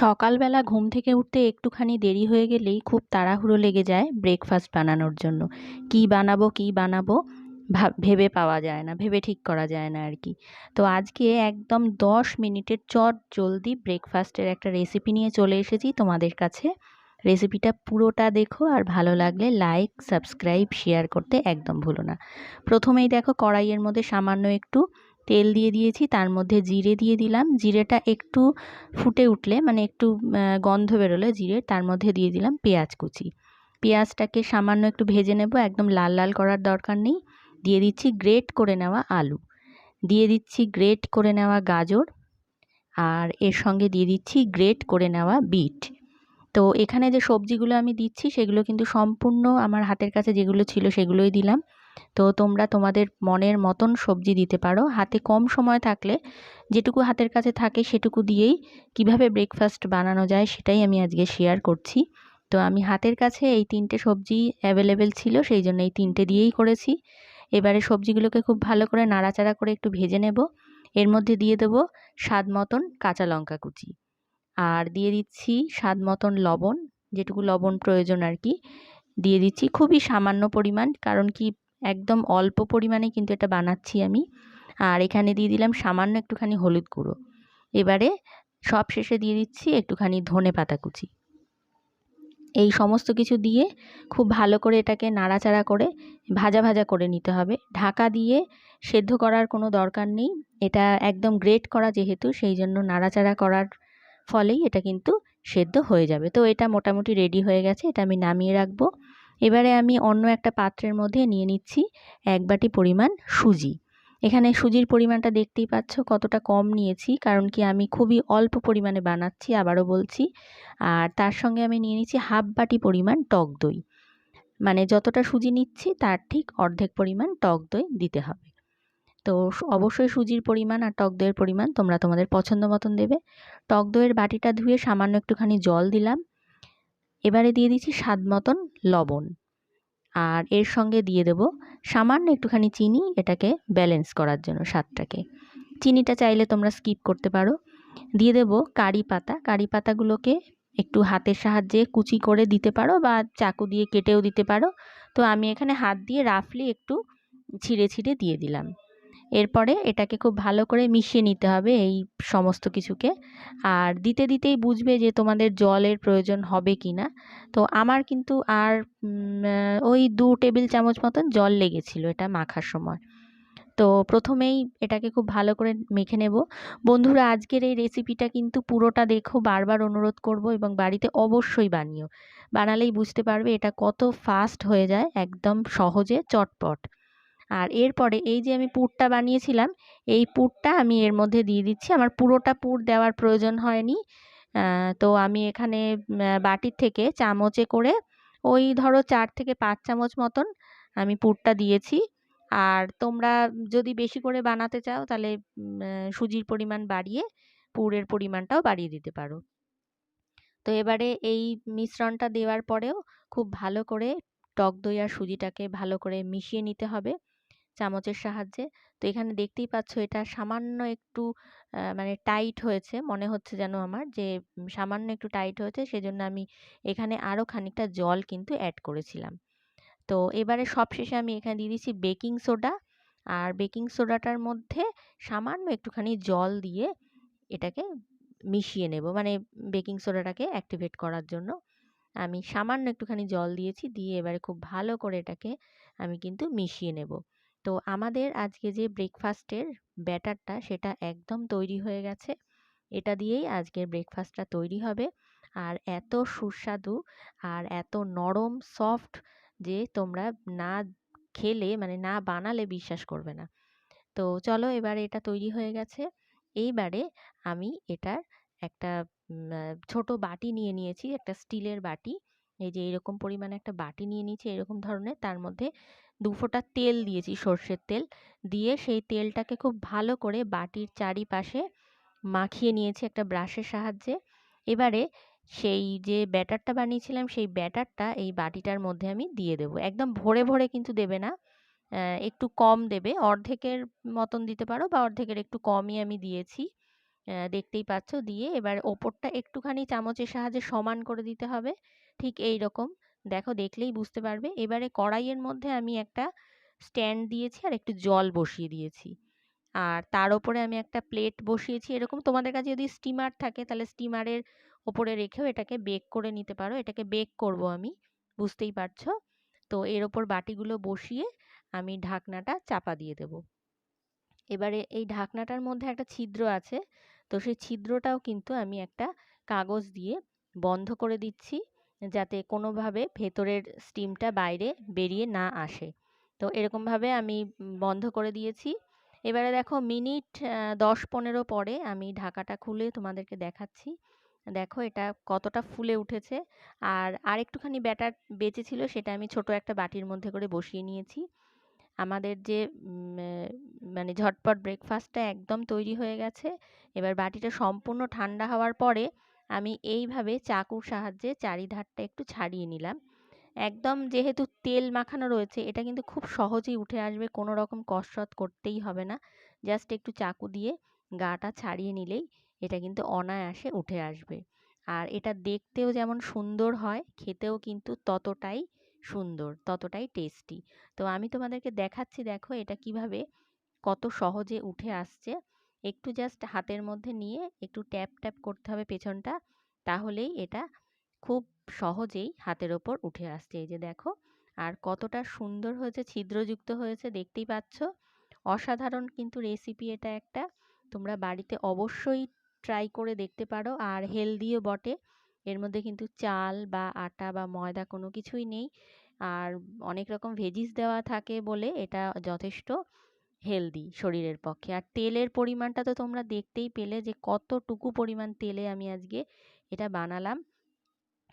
সকালবেলা ঘুম থেকে উঠতে একটুখানি দেরি হয়ে গেলেই খুব তাড়াহুড়ো লেগে যায় ব্রেকফাস্ট বানানোর জন্য। কি বানাবো ভেবে পাওয়া যায় না, ভেবে ঠিক করা যায় না আর কি। তো আজকে একদম 10 মিনিটের চট জলদি ব্রেকফাস্টের একটা রেসিপি নিয়ে চলে এসেছি তোমাদের কাছে। রেসিপিটা পুরোটা দেখো, আর ভালো লাগলে লাইক, সাবস্ক্রাইব, শেয়ার করতে একদম ভুলো না। প্রথমেই দেখো, কড়াইয়ের মধ্যে সামান্য একটু তেল দিয়ে দিয়েছি, তার মধ্যে জিরে দিয়ে দিলাম। জিরেটা একটু ফুটে উঠলে, মানে একটু গন্ধ বেরোলে জিরের, তার মধ্যে দিয়ে দিলাম পেঁয়াজ কুচি। পেঁয়াজটাকে সামান্য একটু ভেজে নেব, একদম লাল লাল করার দরকার নেই। দিয়ে দিচ্ছি গ্রেট করে নেওয়া আলু, দিয়ে দিচ্ছি গ্রেট করে নেওয়া গাজর, আর এর সঙ্গে দিয়ে দিচ্ছি গ্রেট করে নেওয়া বিট। তো এখানে যে সবজিগুলো আমি দিচ্ছি সেগুলো কিন্তু সম্পূর্ণ আমার হাতের কাছে যেগুলো ছিল সেগুলোই দিলাম। তো তোমরা তোমাদের মনের মতন সবজি দিতে পারো। হাতে কম সময় থাকলে যেটুকু হাতের কাছে থাকে সেটুকু দিয়েই কিভাবে ব্রেকফাস্ট বানানো যায় সেটাই আমি আজকে শেয়ার করছি। তো আমি হাতের কাছে এই 3টে সবজি অ্যাভেলেবেল ছিল, সেই জন্য এই 3টে দিয়েই করেছি। এবারে সবজিগুলোকে খুব ভালো করে নাড়াচাড়া করে একটু ভেজে নেব। এর মধ্যে দিয়ে দেবো স্বাদ মতন কাঁচা লঙ্কা কুচি, আর দিয়ে দিচ্ছি স্বাদ মতন লবণ, যেটুকু লবণ প্রয়োজন আর কি দিয়ে দিচ্ছি, খুবই সামান্য পরিমাণ, কারণ কি একদম অল্প পরিমাণে কিন্তু এটা বানাচ্ছি আমি। আর এখানে দিয়ে দিলাম সামান্য একটুখানি হলুদ গুঁড়ো। এবারে সব শেষে দিয়ে দিচ্ছি একটুখানি ধনে পাতা কুচি। এই সমস্ত কিছু দিয়ে খুব ভালো করে এটাকে নাড়াচাড়া করে ভাজা ভাজা করে নিতে হবে। ঢাকা দিয়ে সেদ্ধ করার কোনো দরকার নেই, এটা একদম গ্রেট করা যেহেতু, সেই জন্য নাড়াচাড়া করার ফলেই এটা কিন্তু সেদ্ধ হয়ে যাবে। তো এটা মোটামুটি রেডি হয়ে গেছে, এটা আমি নামিয়ে রাখবো। এবারে আমি অন্য একটা পাত্রের মধ্যে নিয়ে নিচ্ছি 1 বাটি পরিমাণ সুজি। এখানে সুজির পরিমাণটা দেখতেই পাচ্ছ কতটা কম নিয়েছি, কারণ কি আমি খুবই অল্প পরিমাণে বানাচ্ছি, আবারও বলছি। আর তার সঙ্গে আমি নিয়ে নিচ্ছি 1/2 বাটি পরিমাণ টক দই, মানে যতটা সুজি নিচ্ছি তার ঠিক অর্ধেক পরিমাণ টক দই দিতে হবে। তো অবশ্যই সুজির পরিমাণ আর টক দইয়ের পরিমাণ তোমরা তোমাদের পছন্দ মতন দেবে। টক দইয়ের বাটিটা ধুয়ে সামান্য একটুখানি জল দিলাম। এবারে দিয়ে দিচ্ছি স্বাদ মতন লবণ, আর এর সঙ্গে দিয়ে দেব সামান্য একটুখানি চিনি, এটাকে ব্যালেন্স করার জন্য স্বাদটাকে। চিনিটা চাইলে তোমরা স্কিপ করতে পারো। দিয়ে দেব কারি পাতা, কারি পাতাগুলোকে একটু হাতের সাহায্যে কুচি করে দিতে পারো বা চাকু দিয়ে কেটেও দিতে পারো। তো আমি এখানে হাত দিয়ে রাফলি একটু ছিঁড়ে ছিঁড়ে দিয়ে দিলাম। এরপরে এটাকে খুব ভালো করে মিশিয়ে নিতে হবে এই সমস্ত কিছুকে, আর দিতে দিতেই বুঝবে যে তোমাদের জলের প্রয়োজন হবে কি না। তো আমার কিন্তু আর ওই 2 টেবিল চামচ মতন জল লেগেছিল এটা মাখার সময়। তো প্রথমেই এটাকে খুব ভালো করে মেখে নেব। বন্ধুরা, আজকের এই রেসিপিটা কিন্তু পুরোটা দেখো, বারবার অনুরোধ করব, এবং বাড়িতে অবশ্যই বানিও। বানালেই বুঝতে পারবে এটা কত ফাস্ট হয়ে যায়, একদম সহজে চটপট। আর এরপরে এই যে আমি পুরটা বানিয়েছিলাম, এই পুরটা আমি এর মধ্যে দিয়ে দিচ্ছি। আমার পুরোটা পুর দেওয়ার প্রয়োজন হয়নি। তো আমি এখানে বাটির থেকে চামচে করে ওই ধরো 4 থেকে 5 চামচ মতন আমি পুরটা দিয়েছি। আর তোমরা যদি বেশি করে বানাতে চাও তাহলে সুজির পরিমাণ বাড়িয়ে পুরের পরিমাণটাও বাড়িয়ে দিতে পারো। তো এবারে এই মিশ্রণটা দেওয়ার পরেও খুব ভালো করে টক দই আর সুজিটাকে ভালো করে মিশিয়ে নিতে হবে চামচের সাহায্যে। তো এখানে দেখতেই পাচ্ছ এটা সামান্য একটু মানে টাইট হয়েছে, মনে হচ্ছে যেন আমার যে সামান্য একটু টাইট হয়েছে, সেজন্য আমি এখানে আরও খানিকটা জল কিন্তু অ্যাড করেছিলাম। তো এবারে সবশেষে আমি এখানে দিয়ে দিচ্ছি বেকিং সোডা, আর বেকিং সোডাটার মধ্যে সামান্য একটুখানি জল দিয়ে এটাকে মিশিয়ে নেব, মানে বেকিং সোডাটাকে অ্যাক্টিভেট করার জন্য আমি সামান্য একটুখানি জল দিয়েছি, দিয়ে এবারে খুব ভালো করে এটাকে আমি কিন্তু মিশিয়ে নেব। তো আমাদের আজকে যে ব্রেকফাস্টের ব্যাটারটা সেটা একদম তৈরি হয়ে গেছে। এটা দিয়েই আজকের ব্রেকফাস্টটা তৈরি হবে, আর এত সুস্বাদু আর এত নরম সফট যে তোমরা না খেলে, মানে না বানালে বিশ্বাস করবে না। তো চলো, এবারে এটা তৈরি হয়ে গেছে। এইবারে আমি এটার একটা ছোট বাটি নিয়ে নিয়েছি, একটা স্টিলের বাটি। এই যে এরকম পরিমাণে একটা বাটি নিয়ে নিয়েছি এরকম ধরনের, তার মধ্যে 2 ফোঁটা তেল দিয়েছি, সর্ষের তেল। দিয়ে সেই তেলটাকে খুব ভালো করে বাটির চারিপাশে মাখিয়ে নিয়েছি একটা ব্রাশের সাহায্যে। এবারে সেই যে ব্যাটারটা বানিয়েছিলাম সেই ব্যাটারটা এই বাটিটার মধ্যে আমি দিয়ে দেবো। একদম ভরে ভরে কিন্তু দেবে না, একটু কম দেবে, অর্ধেকের মতন দিতে পারো বা অর্ধেকের একটু কমই আমি দিয়েছি। দেখতেই পাচ্ছ। দিয়ে এবার ওপরটা একটুখানি চামচের সাহায্যে সমান করে দিতে হবে, ঠিক এই রকম। দেখো, দেখলেই বুঝতে পারবে। এবারে কড়াইয়ের মধ্যে আমি একটা স্ট্যান্ড দিয়েছি আর একটু জল বসিয়ে দিয়েছি, আর তার ওপরে আমি একটা প্লেট বসিয়েছি এরকম। তোমাদের কাছে যদি স্টিমার থাকে তাহলে স্টিমারের ওপরে রেখেও এটাকে বেক করে নিতে পারো। এটাকে বেক করব আমি, বুঝতেই পারছো। তো এর ওপর বাটিগুলো বসিয়ে আমি ঢাকনাটা চাপা দিয়ে দেবো। এবারে এই ঢাকনাটার মধ্যে একটা ছিদ্র আছে, তো সেই ছিদ্রটাও কিন্তু আমি একটা কাগজ দিয়ে বন্ধ করে দিচ্ছি, যাতে কোনোভাবে ভেতরের স্টিমটা বাইরে বেরিয়ে না আসে। তো এরকমভাবে আমি বন্ধ করে দিয়েছি। এবারে দেখো, মিনিট 10-15 পরে আমি ঢাকাটা খুলে তোমাদেরকে দেখাচ্ছি। দেখো এটা কতটা ফুলে উঠেছে। আর আরেকটুখানি ব্যাটার বেঁচে ছিল, সেটা আমি ছোট একটা বাটির মধ্যে করে বসিয়ে নিয়েছি। আমাদের যে মানে ঝটপট ব্রেকফাস্টটা একদম তৈরি হয়ে গেছে। এবার বাটিটা সম্পূর্ণ ঠান্ডা হওয়ার পরে আমি এইভাবে চাকুর সাহায্যে চারিধারটা একটু ছাড়িয়ে নিলাম। একদম, যেহেতু তেল মাখানো রয়েছে, এটা কিন্তু খুব সহজেই উঠে আসবে, কোনো রকম কসরত করতেই হবে না। জাস্ট একটু চাকু দিয়ে গাটা ছাড়িয়ে নিলেই এটা কিন্তু অনায়াসে উঠে আসবে। আর এটা দেখতেও যেমন সুন্দর হয়, খেতেও কিন্তু ততটাই সুন্দর, ততটাই টেস্টি। তো আমি তোমাদেরকে দেখাচ্ছি, দেখো এটা কিভাবে কত সহজে উঠে আসছে। একটু জাস্ট হাতের মধ্যে নিয়ে একটু ট্যাপ ট্যাপ করতে হবে পেছনটা, তাহলেই এটা খুব সহজেই হাতের ওপর উঠে আসছে। এই যে দেখো, আর কতটা সুন্দর হয়েছে, ছিদ্রযুক্ত হয়েছে, দেখতেই পাচ্ছ। অসাধারণ কিন্তু রেসিপি এটা একটা। তোমরা বাড়িতে অবশ্যই ট্রাই করে দেখতে পারো, আর হেলদিও বটে। এর মধ্যে কিন্তু চাল বা আটা বা ময়দা কোনো কিছুই নেই, আর অনেক রকম ভেজিস দেওয়া থাকে বলে এটা যথেষ্ট হেলদি শরীরের পক্ষে। আর তেলের পরিমাণটা তো তোমরা দেখতেই পেলে যে কতটুকু পরিমাণ তেলে আমি আজকে এটা বানালাম।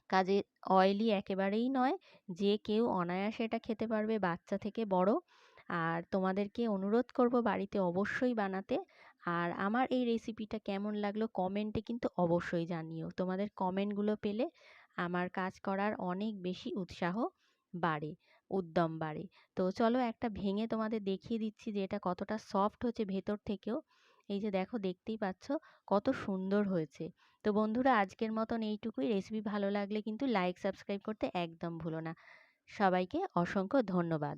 কাজে অয়েলি একেবারেই নয়, যে কেউ অনায়াসে এটা খেতে পারবে, বাচ্চা থেকে বড়। আর তোমাদেরকে অনুরোধ করব বাড়িতে অবশ্যই বানাতে। আর আমার এই রেসিপিটা কেমন লাগলো কমেন্টে কিন্তু অবশ্যই জানিও। তোমাদের কমেন্টগুলো পেলে আমার কাজ করার অনেক বেশি উৎসাহ বাড়ে, উদ্যম বাড়ে। তো চলো একটা ভেঙে তোমাদের দেখিয়ে দিচ্ছি যে এটা কতটা সফট হচ্ছে ভেতর থেকেও। এই যে দেখো, দেখতেই পাচ্ছ কত সুন্দর হয়েছে। তো বন্ধুরা, আজকের মতন এইটুকুই। রেসিপি ভালো লাগলে কিন্তু লাইক সাবস্ক্রাইব করতে একদম ভুলো না। সবাইকে অসংখ্য ধন্যবাদ।